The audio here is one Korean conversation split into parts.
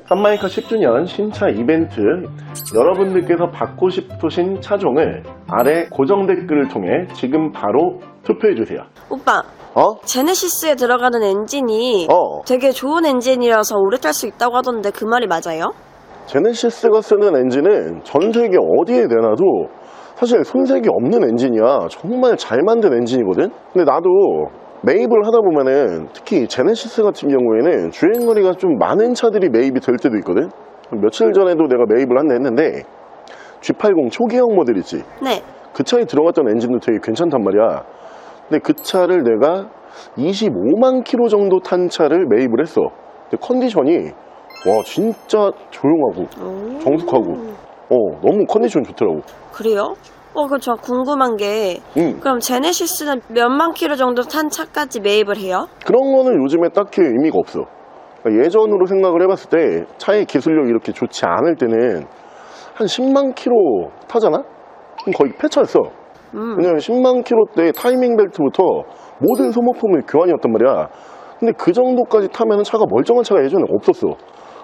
싼마이카 10주년 신차 이벤트, 여러분들께서 받고 싶으신 차종을 아래 고정 댓글을 통해 지금 바로 투표해주세요. 오빠, 제네시스에 들어가는 엔진이 되게 좋은 엔진이라서 오래 탈 수 있다고 하던데 그 말이 맞아요? 제네시스가 쓰는 엔진은 전 세계 어디에 내놔도 사실 손색이 없는 엔진이야. 정말 잘 만든 엔진이거든. 근데 나도 매입을 하다 보면은 특히 제네시스 같은 경우에는 주행거리가 좀 많은 차들이 매입이 될 때도 있거든. 며칠 전에도 내가 매입을 한다 했는데 G80 초기형 모델 있지? 네. 그 차에 들어갔던 엔진도 되게 괜찮단 말이야. 근데 그 차를 내가 25만 킬로 정도 탄 차를 매입을 했어. 근데 컨디션이 와 진짜 조용하고 정숙하고 너무 컨디션 좋더라고. 그래요? 그럼 저 궁금한 게 그럼 제네시스는 몇만 킬로 정도 탄 차까지 매입을 해요? 그런 거는 요즘에 딱히 의미가 없어. 그러니까 예전으로 생각을 해봤을 때 차의 기술력이 이렇게 좋지 않을 때는 한 10만 킬로 타잖아? 그럼 거의 폐차였어. 왜냐면 10만 킬로 때 타이밍 벨트부터 모든 소모품이 교환이었단 말이야. 근데 그 정도까지 타면 차가 멀쩡한 차가 예전에 없었어.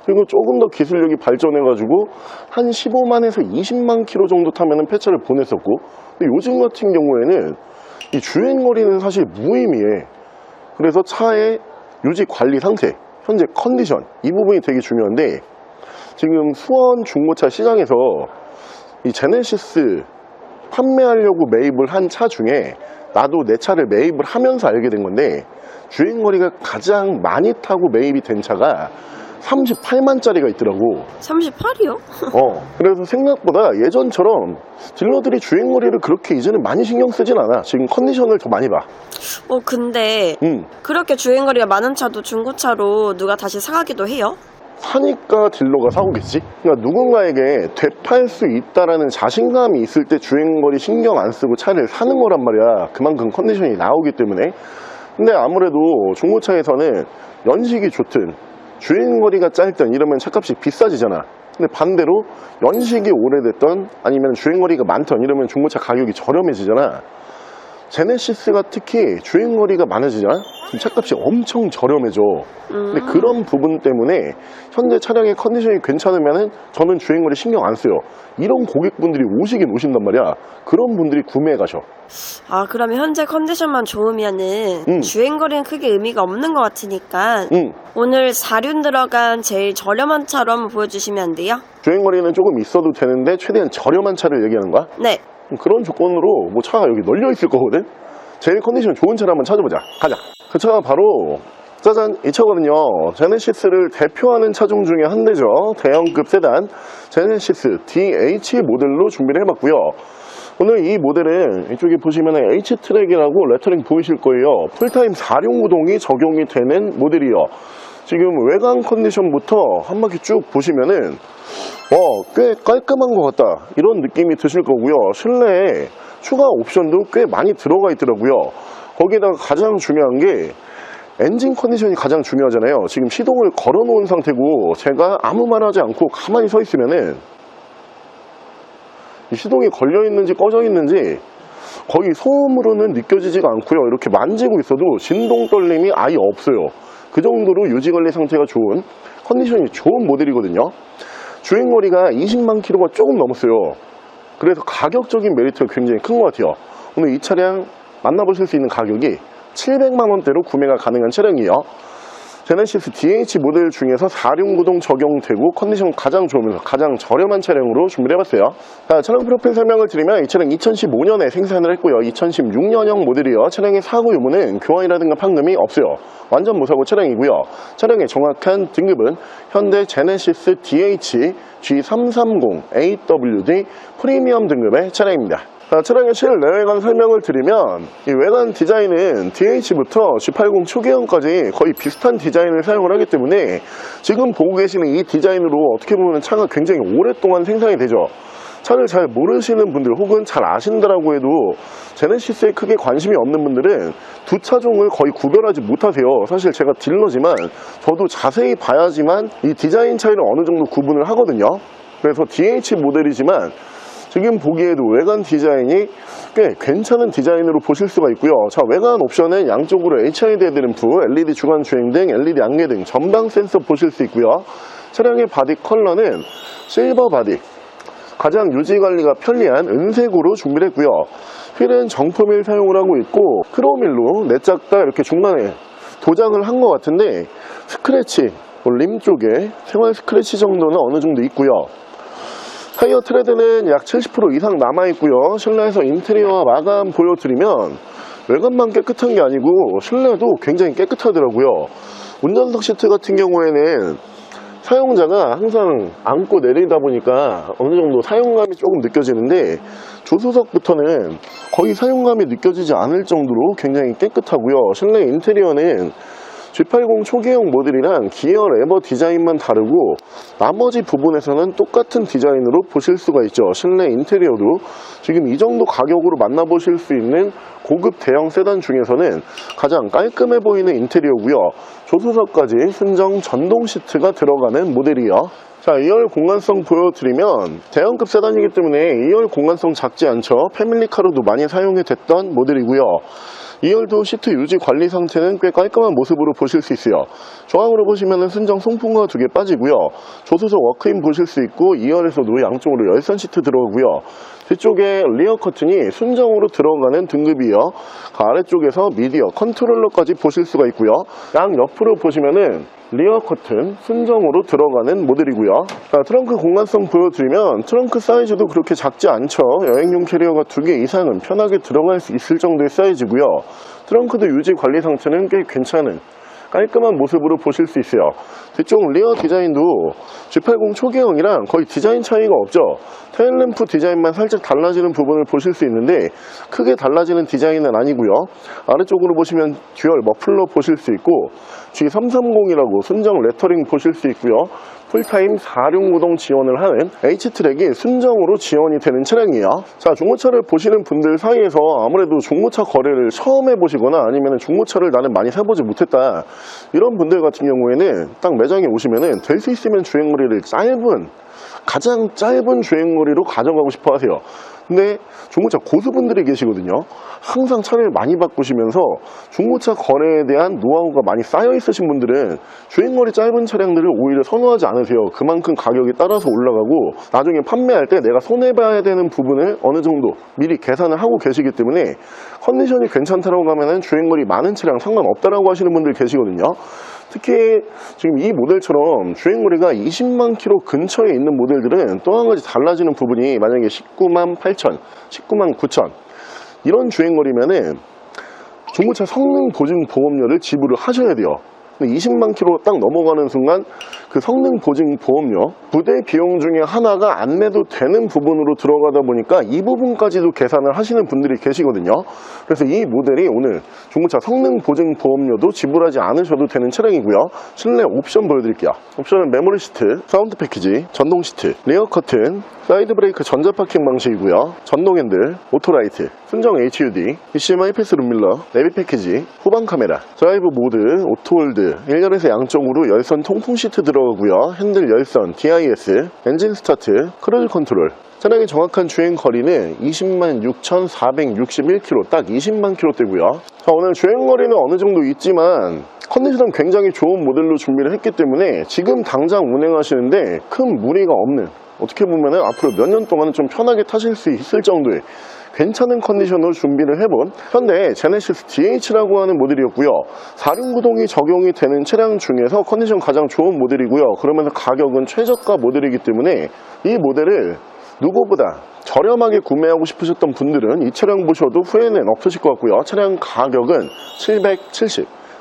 그리고 조금 더 기술력이 발전해가지고 한 15만에서 20만 킬로 정도 타면 폐차를 보냈었고, 근데 요즘 같은 경우에는 이 주행거리는 사실 무의미해. 그래서 차의 유지 관리 상태, 현재 컨디션, 이 부분이 되게 중요한데, 지금 수원 중고차 시장에서 이 제네시스 판매하려고 매입을 한 차 중에 나도 내 차를 매입을 하면서 알게 된 건데, 주행거리가 가장 많이 타고 매입이 된 차가 38만짜리가 있더라고. 38이요? 그래서 생각보다 예전처럼 딜러들이 주행거리를 그렇게 이제는 많이 신경 쓰진 않아. 지금 컨디션을 더 많이 봐. 근데 그렇게 주행거리가 많은 차도 중고차로 누가 다시 사가기도 해요? 사니까 딜러가 사오겠지? 그러니까 누군가에게 되팔 수 있다라는 자신감이 있을 때 주행거리 신경 안 쓰고 차를 사는 거란 말이야. 그만큼 컨디션이 나오기 때문에. 근데 아무래도 중고차에서는 연식이 좋든 주행거리가 짧든 이러면 차값이 비싸지잖아. 근데 반대로 연식이 오래됐던 아니면 주행거리가 많던 이러면 중고차 가격이 저렴해지잖아. 제네시스가 특히 주행거리가 많아지잖아. 차값이 엄청 저렴해져. 근데 그런 부분 때문에 현재 차량의 컨디션이 괜찮으면은 저는 주행거리 신경 안 써요. 이런 고객분들이 오시긴 오신단 말이야. 그런 분들이 구매해 가셔. 그러면 현재 컨디션만 좋으면은 주행거리는 크게 의미가 없는 것 같으니까 오늘 4륜 들어간 제일 저렴한 차로 한번 보여주시면 안 돼요? 주행거리는 조금 있어도 되는데 최대한 저렴한 차를 얘기하는 거야? 네. 그런 조건으로 뭐 차가 여기 널려 있을 거거든. 제일 컨디션 좋은 차를 한번 찾아보자. 가자. 그 차가 바로 짜잔, 이 차거든요. 제네시스를 대표하는 차종 중에 한 대죠. 대형급 세단 제네시스 DH 모델로 준비를 해봤고요. 오늘 이 모델은 이쪽에 보시면 H트랙이라고 레터링 보이실 거예요. 풀타임 4륜 구동이 적용이 되는 모델이요. 지금 외관 컨디션부터 한 바퀴 쭉 보시면은 꽤 깔끔한 것 같다 이런 느낌이 드실 거고요. 실내에 추가 옵션도 꽤 많이 들어가 있더라고요. 거기에다가 가장 중요한 게 엔진 컨디션이 가장 중요하잖아요. 지금 시동을 걸어 놓은 상태고 제가 아무 말 하지 않고 가만히 서 있으면은 이 시동이 걸려 있는지 꺼져 있는지 거의 소음으로는 느껴지지가 않고요. 이렇게 만지고 있어도 진동 떨림이 아예 없어요. 그 정도로 유지관리 상태가 좋은 컨디션이 좋은 모델이거든요. 주행거리가 20만 킬로가 조금 넘었어요. 그래서 가격적인 메리트가 굉장히 큰 것 같아요. 오늘 이 차량 만나보실 수 있는 가격이 700만원대로 구매가 가능한 차량이에요. 제네시스 DH 모델 중에서 4륜 구동 적용되고 컨디션 가장 좋으면서 가장 저렴한 차량으로 준비를 해봤어요. 자, 차량 프로필 설명을 드리면 이 차량 2015년에 생산을 했고요. 2016년형 모델이요. 차량의 사고 유무는 교환이라든가 판금이 없어요. 완전 무사고 차량이고요. 차량의 정확한 등급은 현대 제네시스 DH G330AWD 프리미엄 등급의 차량입니다. 자, 차량의 실내외관 설명을 드리면 이 외관 디자인은 DH부터 G80 초기형까지 거의 비슷한 디자인을 사용을 하기 때문에 지금 보고 계시는 이 디자인으로 어떻게 보면 차가 굉장히 오랫동안 생산이 되죠. 차를 잘 모르시는 분들 혹은 잘 아신다라고 해도 제네시스에 크게 관심이 없는 분들은 두 차종을 거의 구별하지 못하세요. 사실 제가 딜러지만 저도 자세히 봐야지만 이 디자인 차이를 어느 정도 구분을 하거든요. 그래서 DH 모델이지만 지금 보기에도 외관 디자인이 꽤 괜찮은 디자인으로 보실 수가 있고요. 자, 외관 옵션은 양쪽으로 HID 헤드램프, LED 주간 주행 등 LED 안개 등 전방 센서 보실 수 있고요. 차량의 바디 컬러는 실버 바디, 가장 유지관리가 편리한 은색으로 준비를 했고요. 휠은 정품일 사용을 하고 있고 크롬일로 내짝 다 이렇게 중간에 도장을 한 것 같은데 스크래치, 림 쪽에 생활 스크래치 정도는 어느 정도 있고요. 타이어 트레드는 약 70% 이상 남아있고요. 실내에서 인테리어와 마감 보여드리면 외관만 깨끗한 게 아니고 실내도 굉장히 깨끗하더라고요. 운전석 시트 같은 경우에는 사용자가 항상 앉고 내리다 보니까 어느 정도 사용감이 조금 느껴지는데 조수석부터는 거의 사용감이 느껴지지 않을 정도로 굉장히 깨끗하고요. 실내 인테리어는 G80 초기형 모델이랑 기어 레버 디자인만 다르고 나머지 부분에서는 똑같은 디자인으로 보실 수가 있죠. 실내 인테리어도 지금 이 정도 가격으로 만나보실 수 있는 고급 대형 세단 중에서는 가장 깔끔해 보이는 인테리어고요. 조수석까지 순정 전동 시트가 들어가는 모델이요. 자, 2열 공간성 보여드리면 대형급 세단이기 때문에 2열 공간성 작지 않죠. 패밀리카로도 많이 사용이 됐던 모델이고요. 2열도 시트 유지 관리 상태는 꽤 깔끔한 모습으로 보실 수 있어요. 중앙으로 보시면 순정 송풍구가 2개 빠지고요. 조수석 워크인 보실 수 있고 2열에서도 양쪽으로 열선 시트 들어가고요. 뒤쪽에 리어 커튼이 순정으로 들어가는 등급이요. 그 아래쪽에서 미디어 컨트롤러까지 보실 수가 있고요. 양 옆으로 보시면은 리어 커튼 순정으로 들어가는 모델이고요. 자, 트렁크 공간성 보여드리면 트렁크 사이즈도 그렇게 작지 않죠. 여행용 캐리어가 2개 이상은 편하게 들어갈 수 있을 정도의 사이즈고요. 트렁크도 유지 관리 상태는 꽤 괜찮은 깔끔한 모습으로 보실 수 있어요. 뒤쪽 리어 디자인도 G80 초기형이랑 거의 디자인 차이가 없죠. 테일램프 디자인만 살짝 달라지는 부분을 보실 수 있는데 크게 달라지는 디자인은 아니고요. 아래쪽으로 보시면 듀얼 머플러 보실 수 있고 G330이라고 순정 레터링 보실 수 있고요. 풀타임 4륜구동 지원을 하는 H트랙이 순정으로 지원이 되는 차량이에요. 자, 중고차를 보시는 분들 사이에서 아무래도 중고차 거래를 처음 해보시거나 아니면 중고차를 나는 많이 사보지 못했다 이런 분들 같은 경우에는 딱 매장에 오시면은 될 수 있으면 주행거리를 가장 짧은 주행거리로 가져가고 싶어 하세요. 근데 중고차 고수분들이 계시거든요. 항상 차를 많이 바꾸시면서 중고차 거래에 대한 노하우가 많이 쌓여 있으신 분들은 주행거리 짧은 차량들을 오히려 선호하지 않으세요. 그만큼 가격이 따라서 올라가고 나중에 판매할 때 내가 손해봐야 되는 부분을 어느 정도 미리 계산을 하고 계시기 때문에 컨디션이 괜찮다라고 하면은 주행거리 많은 차량 상관없다라고 하시는 분들 계시거든요. 특히 지금 이 모델처럼 주행거리가 20만 킬로 근처에 있는 모델들은 또 한 가지 달라지는 부분이 만약에 19만 8천, 19만 9천 이런 주행거리면은 중고차 성능 보증 보험료를 지불을 하셔야 돼요. 20만 킬로 딱 넘어가는 순간 그 성능 보증 보험료 부대 비용 중에 하나가 안 내도 되는 부분으로 들어가다 보니까 이 부분까지도 계산을 하시는 분들이 계시거든요. 그래서 이 모델이 오늘 중고차 성능 보증 보험료도 지불하지 않으셔도 되는 차량이고요. 실내 옵션 보여드릴게요. 옵션은 메모리 시트, 사운드 패키지, 전동 시트, 리어 커튼, 사이드 브레이크 전자 파킹 방식이고요. 전동 핸들, 오토라이트, 순정 HUD, HMI 패스 룸밀러, 내비 패키지, 후방 카메라, 드라이브 모드, 오토홀드, 1열에서 양쪽으로 열선 통풍 시트 들어가고요. 핸들 열선, DIS, 엔진 스타트, 크루즈 컨트롤. 차량의 정확한 주행 거리는 20만 6,461km, 딱 20만 km대고요. 자, 오늘 주행 거리는 어느 정도 있지만 컨디션은 굉장히 좋은 모델로 준비를 했기 때문에 지금 당장 운행하시는데 큰 무리가 없는, 어떻게 보면 앞으로 몇 년 동안은 좀 편하게 타실 수 있을 정도의 괜찮은 컨디션으로 준비를 해본 현대 제네시스 DH라고 하는 모델이었고요. 4륜구동이 적용이 되는 차량 중에서 컨디션 가장 좋은 모델이고요. 그러면서 가격은 최저가 모델이기 때문에 이 모델을 누구보다 저렴하게 구매하고 싶으셨던 분들은 이 차량 보셔도 후회는 없으실 것 같고요. 차량 가격은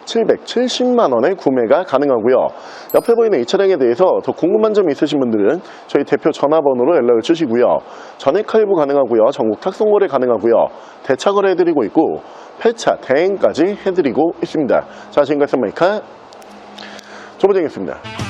770만 원에 구매가 가능하고요. 옆에 보이는 이 차량에 대해서 더 궁금한 점이 있으신 분들은 저희 대표 전화번호로 연락을 주시고요. 전액 할부 가능하고요. 전국 탁송 거래 가능하고요. 대차 거래 해드리고 있고 폐차, 대행까지 해드리고 있습니다. 자, 지금까지 선마이카 조보정이었습니다.